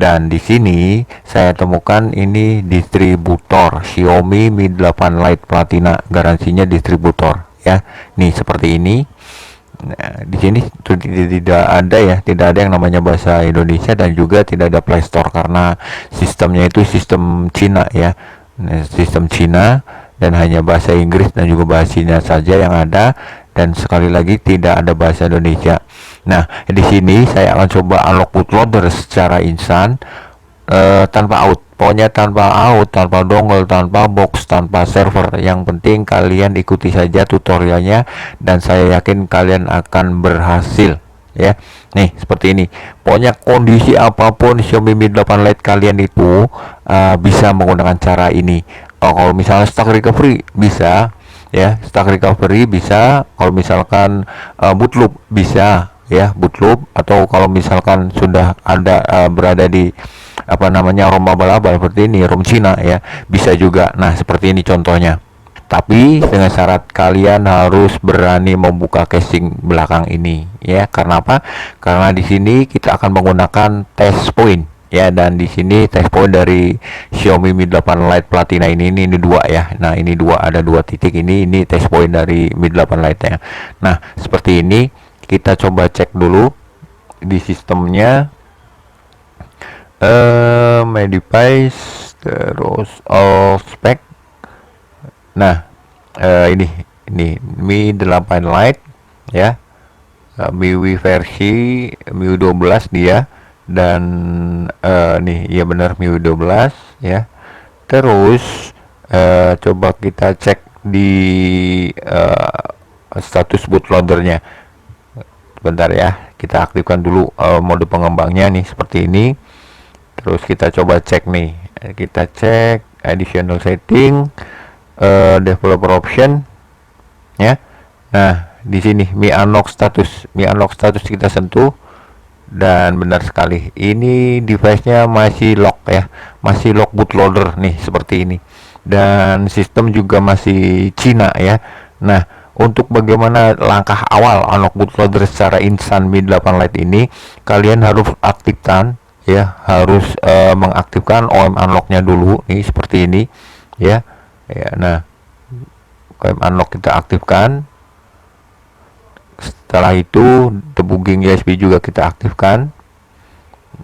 Dan di sini saya temukan ini distributor Xiaomi Mi 8 Lite Platina, garansinya distributor ya. Nih seperti ini. Nah, di sini tidak ada ya, tidak ada yang namanya bahasa Indonesia dan juga tidak ada Play Store karena sistemnya itu sistem Cina ya. Nah, sistem Cina dan hanya bahasa Inggris dan juga bahasa Cina saja yang ada, dan sekali lagi tidak ada bahasa Indonesia. Nah, di sini saya akan coba unlock bootloader secara instan, tanpa out. Pokoknya tanpa out, tanpa dongle, tanpa box, tanpa server. Yang penting kalian ikuti saja tutorialnya dan saya yakin kalian akan berhasil ya. Nih seperti ini. Pokoknya kondisi apapun Xiaomi Mi 8 Lite kalian itu bisa menggunakan cara ini. Kalau misalnya stock recovery bisa ya, stock recovery bisa. Kalau misalkan boot loop bisa ya, boot loop. Atau kalau misalkan sudah ada berada di apa namanya ROM abal-abal seperti ini, ROM Cina ya, bisa juga. Nah seperti ini contohnya, tapi dengan syarat kalian harus berani membuka casing belakang ini ya. Karena apa? Karena di sini kita akan menggunakan test point ya, dan di sini test point dari Xiaomi Mi 8 Lite Platina ini dua ya. Nah ini dua, ada dua titik ini test point dari Mi 8 Lite ya. Nah seperti ini, kita coba cek dulu di sistemnya. My device, terus all spec. Nah ini Mi 8 Lite ya, MIUI versi MIUI 12 dia, dan nih ya benar MIUI 12 ya. Terus coba kita cek di status bootloadernya. Bentar ya, kita aktifkan dulu mode pengembangnya nih seperti ini. Terus kita coba cek nih, kita cek additional setting, developer option ya. Nah di sini Mi unlock status kita sentuh, dan benar sekali ini device-nya masih lock ya, masih lock bootloader nih seperti ini, dan sistem juga masih Cina ya. Nah untuk bagaimana langkah awal unlock bootloader secara instan Mi 8 Lite ini, kalian harus aktifkan ya, harus mengaktifkan OM unlock-nya dulu nih seperti ini ya. Nah OM unlock kita aktifkan. Setelah itu debugging USB juga kita aktifkan.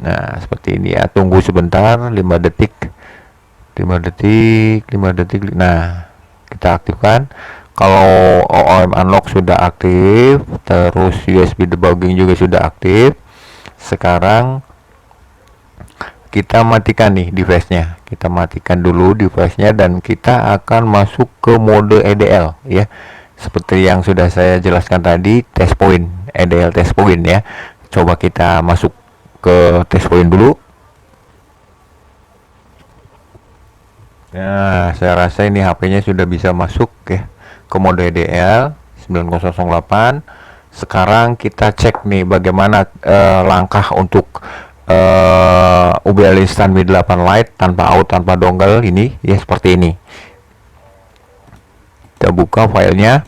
Nah seperti ini ya, tunggu sebentar 5 detik. Nah kita aktifkan. Kalau OM unlock sudah aktif, terus USB debugging juga sudah aktif, sekarang kita matikan nih device-nya. Kita matikan dulu device-nya dan kita akan masuk ke mode EDL ya. Seperti yang sudah saya jelaskan tadi, test point, EDL test point ya. Coba kita masuk ke test point dulu. Nah, saya rasa ini HP-nya sudah bisa masuk ya ke mode EDL 9008. Sekarang kita cek nih bagaimana langkah untuk UBL instan Mi 8 Lite tanpa out, tanpa dongle ini ya, seperti ini. Kita buka filenya.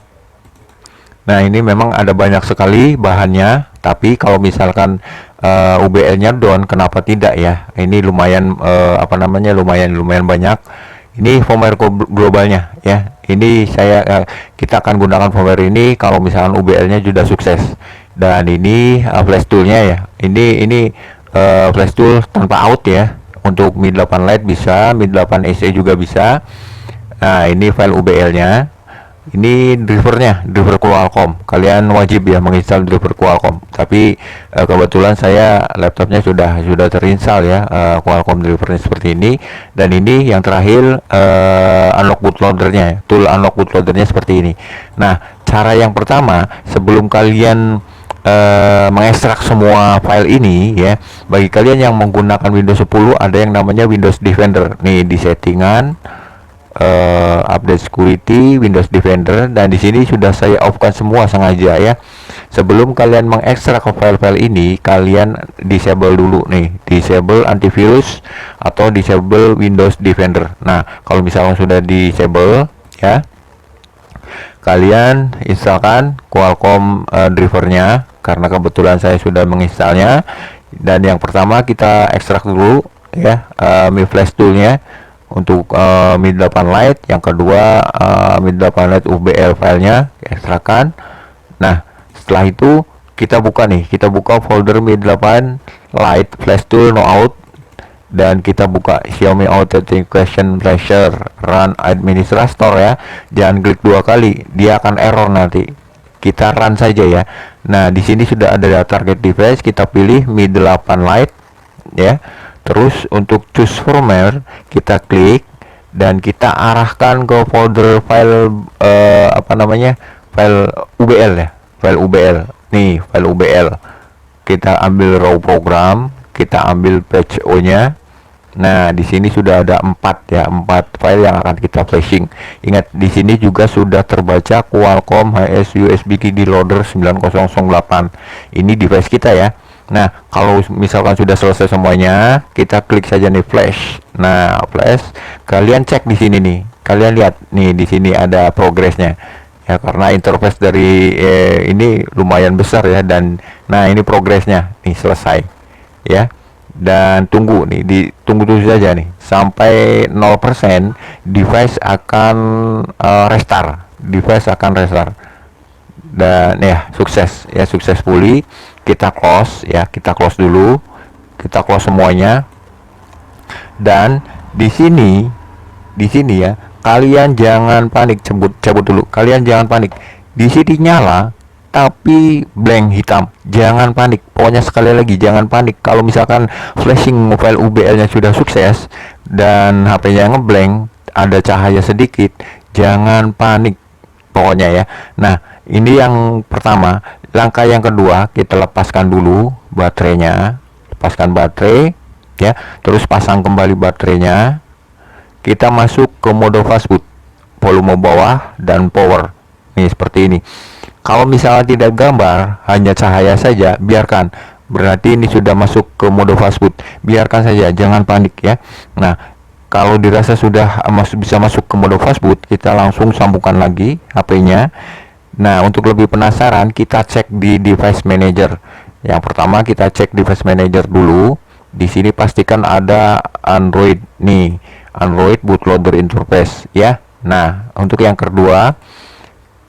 Nah ini memang ada banyak sekali bahannya, tapi kalau misalkan UBL-nya down, kenapa tidak ya? Ini lumayan lumayan banyak. Ini firmware globalnya ya. Ini kita akan gunakan firmware ini kalau misalkan UBL-nya sudah sukses. Dan ini flash tool-nya ya. Ini flash tool tanpa out ya. Untuk Mi 8 Lite bisa, Mi 8 SE juga bisa. Nah ini file UBL-nya. Ini driver Qualcomm. Kalian wajib ya menginstal driver Qualcomm. Tapi kebetulan saya laptopnya sudah terinstall ya Qualcomm drivernya seperti ini. Dan ini yang terakhir unlock bootloadernya, tool unlock bootloadernya seperti ini. Nah cara yang pertama, sebelum kalian mengekstrak semua file ini ya, bagi kalian yang menggunakan Windows 10 ada yang namanya Windows Defender nih di settingan, update security, Windows Defender, dan di sini sudah saya off-kan semua sengaja ya. Sebelum kalian mengekstrak file-file ini, kalian disable dulu nih, disable antivirus atau disable Windows Defender. Nah kalau misalnya sudah disable ya, kalian instalkan Qualcomm drivernya, karena kebetulan saya sudah menginstalnya. Dan yang pertama kita ekstrak dulu ya, Mi Flash toolnya untuk Mi 8 Lite. Yang kedua Mi 8 Lite UBL filenya ekstrakan. Nah setelah itu kita buka nih, kita buka folder Mi 8 Lite Flash tool no out, dan kita buka Xiaomi Authentication Flasher Run Administrator ya. Jangan klik 2 kali, dia akan error nanti. Kita run saja ya. Nah di sini sudah ada target device, kita pilih Mi 8 Lite ya. Terus untuk choose firmware kita klik dan kita arahkan ke folder file file UBL ya, file UBL nih, file UBL. Kita ambil raw program, kita ambil patch O nya. Nah di sini sudah ada 4 file yang akan kita flashing. Ingat di sini juga sudah terbaca Qualcomm HS USB Key Loader 9008. Ini device kita ya. Nah kalau misalkan sudah selesai semuanya, kita klik saja nih flash. Nah flash, kalian cek di sini nih, kalian lihat nih di sini ada progresnya ya, karena interface dari ini lumayan besar ya. Dan nah ini progresnya nih selesai ya. Dan tunggu nih, ditunggu dulu saja nih sampai 0%, device akan restart. Dan ya sukses ya, successfully. Kita close ya, kita close dulu, kita close semuanya. Dan di sini ya, kalian jangan panik, cabut dulu, kalian jangan panik. Di sini nyala tapi blank hitam, jangan panik. Pokoknya sekali lagi jangan panik. Kalau misalkan flashing file UBL nya sudah sukses dan HP-nya ngeblank, ada cahaya sedikit, jangan panik pokoknya ya. Nah ini yang pertama. Langkah yang kedua, kita lepaskan dulu baterainya, lepaskan baterai ya, terus pasang kembali baterainya. Kita masuk ke mode fastboot, volume bawah dan power nih seperti ini. Kalau misalnya tidak gambar, hanya cahaya saja, biarkan, berarti ini sudah masuk ke mode fastboot. Biarkan saja, jangan panik ya. Nah kalau dirasa sudah bisa masuk ke mode fastboot, kita langsung sambungkan lagi HP-nya. Nah untuk lebih penasaran, kita cek di device manager. Yang pertama kita cek device manager dulu. Di sini pastikan ada Android nih, Android bootloader interface ya. Nah untuk yang kedua,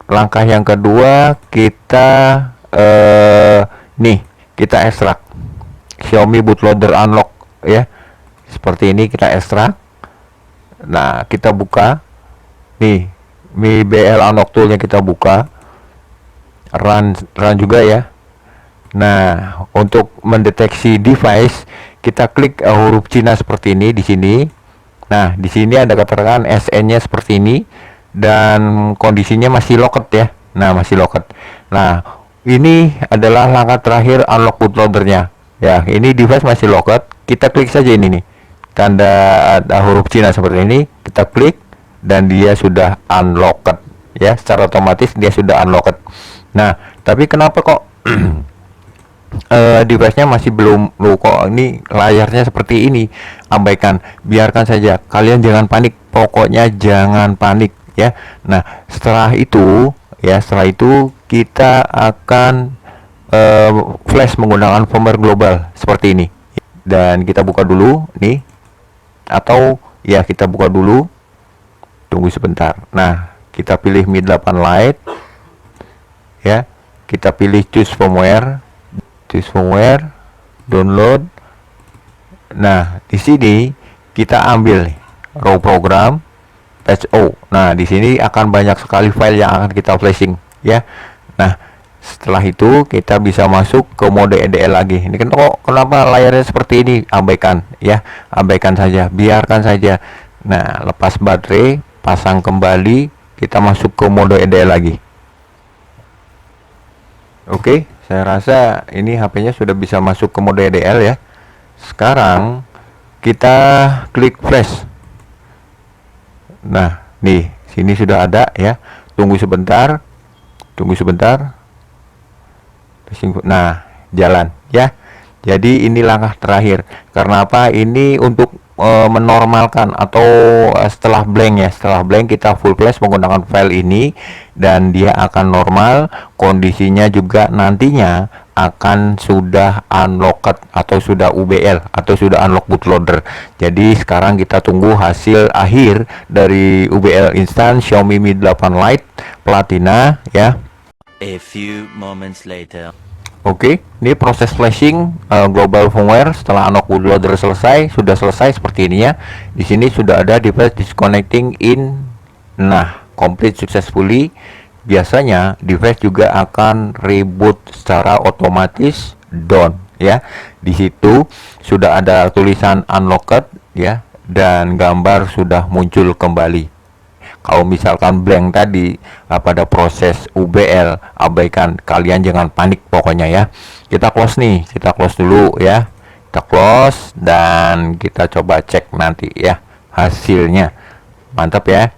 langkah yang kedua kita kita ekstrak Xiaomi bootloader unlock ya, seperti ini kita ekstrak. Nah kita buka nih Mi BL unlock toolnya, kita buka, run juga ya. Nah untuk mendeteksi device kita klik huruf Cina seperti ini di sini. Nah di sini ada keterangan SN-nya seperti ini dan kondisinya masih locked ya. Nah masih locked. Nah ini adalah langkah terakhir unlock bootloadernya ya. Ini device masih locked, kita klik saja ini nih, tanda ada huruf Cina seperti ini, kita klik dan dia sudah unlocked ya, secara otomatis dia sudah unlocked. Nah tapi kenapa kok device-nya masih belum kok ini layarnya seperti ini? Abaikan, biarkan saja, kalian jangan panik, pokoknya jangan panik ya. Nah setelah itu kita akan flash menggunakan firmware global seperti ini. Dan kita buka dulu nih, atau ya kita buka dulu, tunggu sebentar. Nah kita pilih Mi 8 Lite ya, kita pilih choose firmware, download. Nah di sini kita ambil nih, raw program, patch O. Nah di sini akan banyak sekali file yang akan kita flashing ya. Nah setelah itu kita bisa masuk ke mode EDL lagi. Ini kan kok kenapa layarnya seperti ini? Abaikan ya, abaikan saja, biarkan saja. Nah lepas baterai, pasang kembali, kita masuk ke mode EDL lagi. Oke, saya rasa ini HP-nya sudah bisa masuk ke mode EDL ya. Sekarang kita klik flash. Nah nih sini sudah ada ya, tunggu sebentar. Nah jalan ya. Jadi ini langkah terakhir. Karena apa? Ini untuk menormalkan atau setelah blank ya, setelah blank kita full flash menggunakan file ini dan dia akan normal. Kondisinya juga nantinya akan sudah unlocked atau sudah UBL atau sudah unlock bootloader. Jadi sekarang kita tunggu hasil akhir dari UBL instan Xiaomi Mi 8 Lite Platina ya. A few moments later. Oke, ini proses flashing global firmware setelah unlock bootloader sudah selesai seperti ini ya. Di sini sudah ada device disconnecting in. Nah, complete successfully. Biasanya device juga akan reboot secara otomatis down ya. Di situ sudah ada tulisan unlocked ya dan gambar sudah muncul kembali. Kalau misalkan blank tadi pada proses UBL, abaikan, kalian jangan panik pokoknya ya. Kita close nih, kita close dulu ya. Kita close dan kita coba cek nanti ya hasilnya. Mantap ya.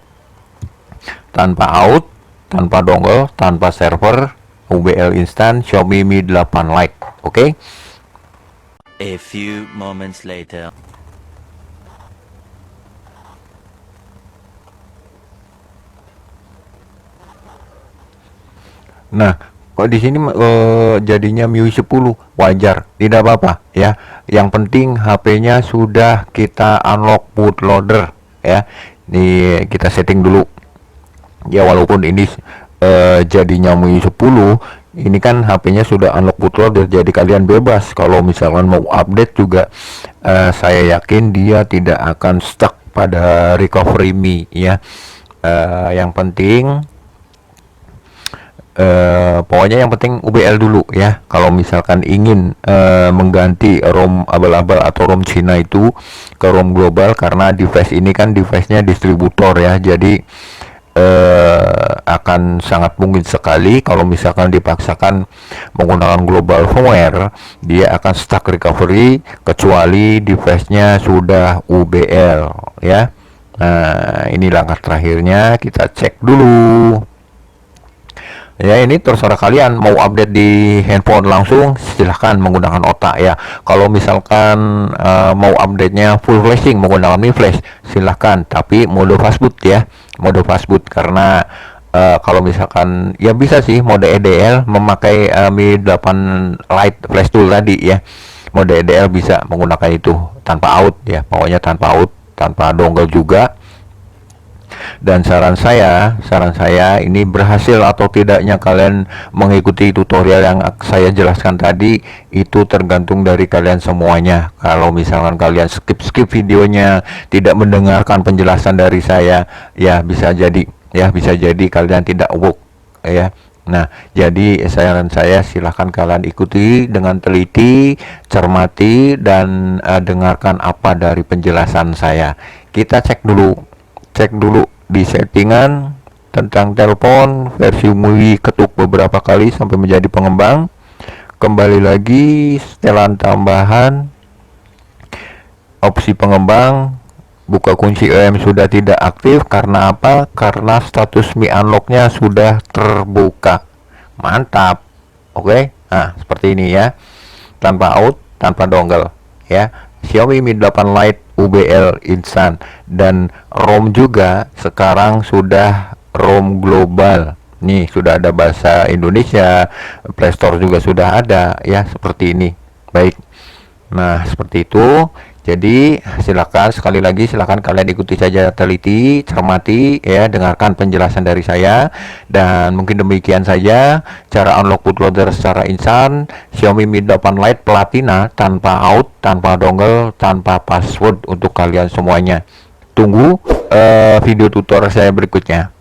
Tanpa out, tanpa dongle, tanpa server, UBL instan Xiaomi Mi 8 Lite. Oke. A few moments later. Nah, kok di sini jadinya MIUI 10 wajar, tidak apa-apa ya. Yang penting HP-nya sudah kita unlock bootloader ya. Ini kita setting dulu. Ya walaupun ini jadinya MIUI 10, ini kan HP-nya sudah unlock bootloader, jadi kalian bebas kalau misalkan mau update juga. Saya yakin dia tidak akan stuck pada recovery me ya. Yang penting pokoknya yang penting UBL dulu ya. Kalau misalkan ingin mengganti ROM abal-abal atau ROM Cina itu ke ROM global, karena device ini kan device-nya distributor ya, jadi akan sangat mungkin sekali kalau misalkan dipaksakan menggunakan global firmware, dia akan stuck recovery kecuali device-nya sudah UBL ya. Nah, ini langkah terakhirnya, kita cek dulu. Ya, ini terserah kalian mau update di handphone langsung, silahkan menggunakan otak ya. Kalau misalkan mau update-nya full flashing menggunakan Mi Flash, silahkan, tapi mode fastboot ya, mode fastboot. Karena kalau misalkan ya bisa sih mode EDL memakai Mi 8 Lite Flash Tool tadi ya. Mode EDL bisa menggunakan itu tanpa out ya, pokoknya tanpa out, tanpa dongle juga. Dan saran saya ini berhasil atau tidaknya kalian mengikuti tutorial yang saya jelaskan tadi itu tergantung dari kalian semuanya. Kalau misalkan kalian skip videonya, tidak mendengarkan penjelasan dari saya, ya bisa jadi kalian tidak work ya. Nah, jadi saran saya silahkan kalian ikuti dengan teliti, cermati, dan dengarkan apa dari penjelasan saya. Kita cek dulu di settingan tentang telepon versi MIUI, ketuk beberapa kali sampai menjadi pengembang. Kembali lagi, setelan tambahan, opsi pengembang, buka kunci EM sudah tidak aktif. Karena apa? Karena status Mi Unlock-nya sudah terbuka. Mantap. Oke. Nah, seperti ini ya. Tanpa out, tanpa dongle ya. Xiaomi Mi 8 Lite UBL instan, dan ROM juga sekarang sudah ROM global. Nih sudah ada bahasa Indonesia, Play Store juga sudah ada ya, seperti ini. Baik. Nah, seperti itu. Jadi silakan, sekali lagi silakan kalian ikuti saja, teliti, cermati ya, dengarkan penjelasan dari saya. Dan mungkin demikian saja cara unlock bootloader secara instan Xiaomi Mi 8 Lite Platina tanpa out, tanpa dongle, tanpa password untuk kalian semuanya. Tunggu video tutorial saya berikutnya.